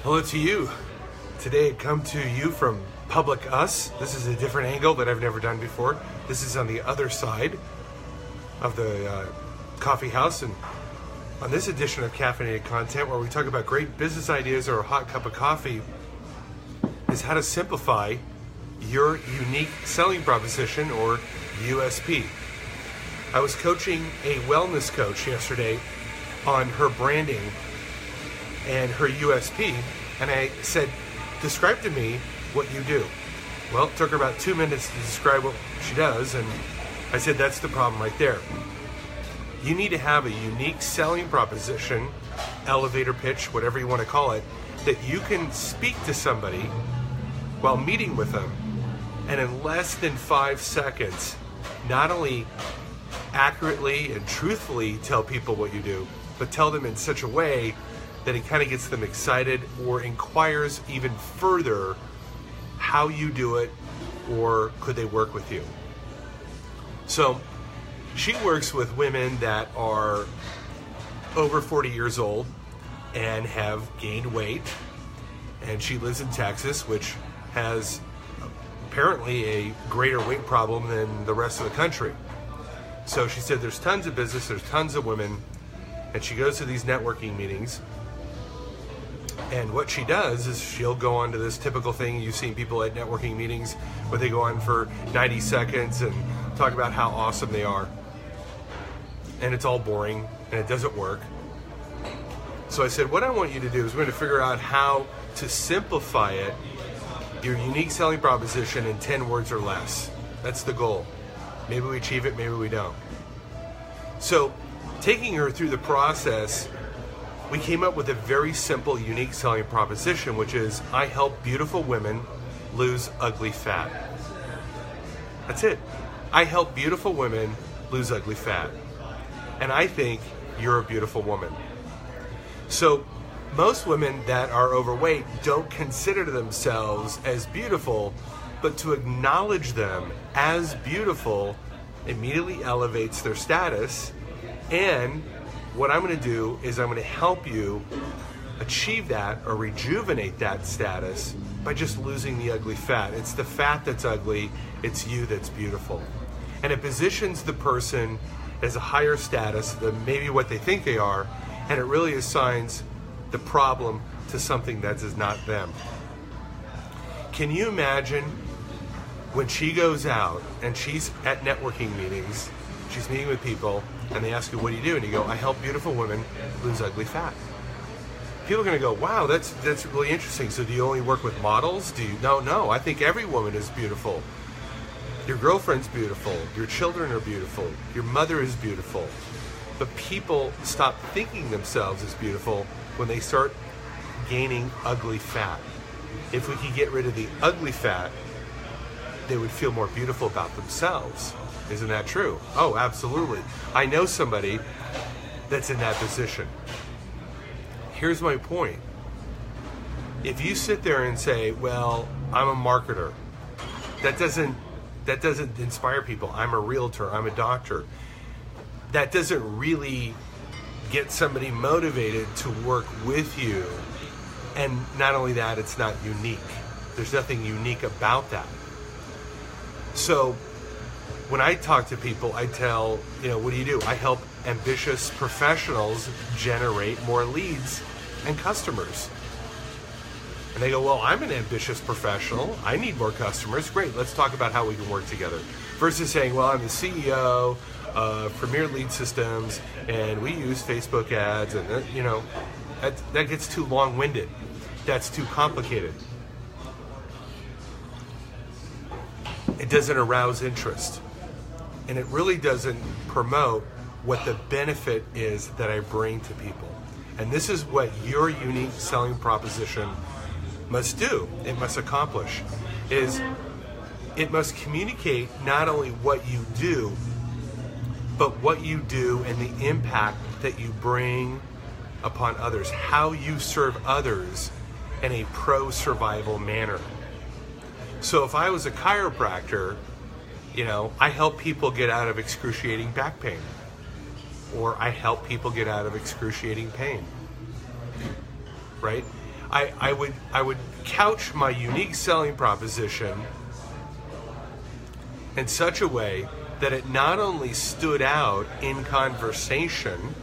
Hello to you. Today I come to you from Public Us. This is a different angle that I've never done before. This is on the other side of the coffee house, and on this edition of Caffeinated Content, where we talk about great business ideas or a hot cup of coffee, is how to simplify your unique selling proposition, or USP. I was coaching a wellness coach yesterday on her branding and her USP, and I said, describe to me what you do. Well, it took her about 2 minutes to describe what she does, and I said, that's the problem right there. You need to have a unique selling proposition, elevator pitch, whatever you want to call it, that you can speak to somebody while meeting with them, and in less than 5 seconds, not only accurately and truthfully tell people what you do, but tell them in such a way that it kind of gets them excited or inquires even further how you do it, or could they work with you. So she works with women that are over 40 years old and have gained weight, and she lives in Texas, which has apparently a greater weight problem than the rest of the country. So she said there's tons of business, there's tons of women, and she goes to these networking meetings. And what she does is she'll go on to this typical thing you've seen people at networking meetings where they go on for 90 seconds and talk about how awesome they are. And it's all boring and it doesn't work. So I said, what I want you to do is we're going to figure out how to simplify it, your unique selling proposition, in 10 words or less. That's the goal. Maybe we achieve it, maybe we don't. So taking her through the process, we came up with a very simple, unique selling proposition, which is, I help beautiful women lose ugly fat. That's it. I help beautiful women lose ugly fat. And I think you're a beautiful woman. So most women that are overweight don't consider themselves as beautiful, but to acknowledge them as beautiful immediately elevates their status. And what I'm going to do is I'm going to help you achieve that or rejuvenate that status by just losing the ugly fat. It's the fat that's ugly, it's you that's beautiful. And it positions the person as a higher status than maybe what they think they are, and it really assigns the problem to something that is not them. Can you imagine when she goes out and she's at networking meetings, she's meeting with people, and they ask you, what do you do? And you go, I help beautiful women lose ugly fat. People are going to go, wow, that's really interesting. So do you only work with models? No, I think every woman is beautiful. Your girlfriend's beautiful. Your children are beautiful. Your mother is beautiful. But people stop thinking themselves as beautiful when they start gaining ugly fat. If we could get rid of the ugly fat, they would feel more beautiful about themselves. Isn't that true? Oh, absolutely. I know somebody that's in that position. Here's my point. If you sit there and say, well, I'm a marketer, that doesn't inspire people. I'm a realtor, I'm a doctor. That doesn't really get somebody motivated to work with you. And not only that, it's not unique. There's nothing unique about that. So when I talk to people, I tell, what do you do? I help ambitious professionals generate more leads and customers. And they go, well, I'm an ambitious professional. I need more customers. Great, let's talk about how we can work together. Versus saying, well, I'm the CEO of Premier Lead Systems, and we use Facebook ads, and that gets too long-winded. That's too complicated. It doesn't arouse interest. And it really doesn't promote what the benefit is that I bring to people. And this is what your unique selling proposition must do. It must accomplish. It must communicate not only what you do, but what you do and the impact that you bring upon others, how you serve others in a pro-survival manner. So if I was a chiropractor, I help people get out of excruciating back pain, or I help people get out of excruciating pain, right? I would couch my unique selling proposition in such a way that it not only stood out in conversation,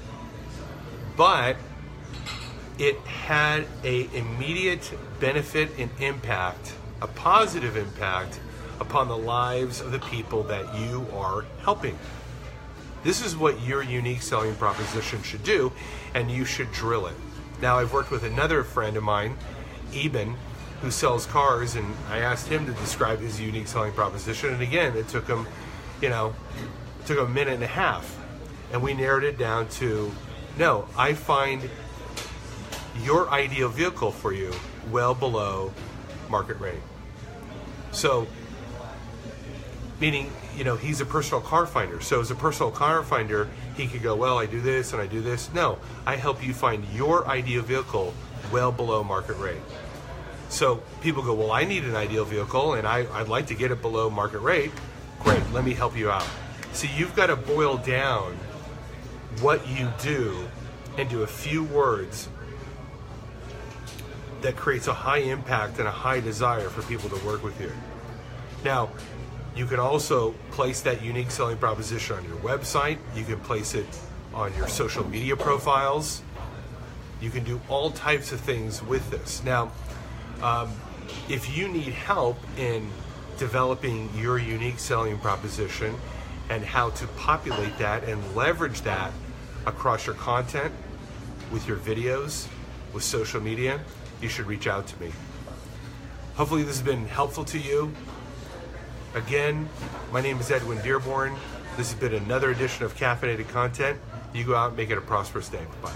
but it had an immediate benefit and impact, a positive impact upon the lives of the people that you are helping. This is what your unique selling proposition should do, and you should drill it. Now, I've worked with another friend of mine, Eben, who sells cars, and I asked him to describe his unique selling proposition, and again, it took him, a minute and a half, and we narrowed it down to, no, I find your ideal vehicle for you well below market rate. So, meaning, he's a personal car finder. So as a personal car finder, he could go, well, I do this and I do this. No, I help you find your ideal vehicle well below market rate. So people go, well, I need an ideal vehicle and I'd like to get it below market rate. Great, let me help you out. So you've got to boil down what you do into a few words that creates a high impact and a high desire for people to work with you. Now, you can also place that unique selling proposition on your website. You can place it on your social media profiles. You can do all types of things with this. Now, if you need help in developing your unique selling proposition and how to populate that and leverage that across your content, with your videos, with social media, you should reach out to me. Hopefully this has been helpful to you. Again, my name is Edwin Dearborn. This has been another edition of Caffeinated Content. You go out and make it a prosperous day. Bye.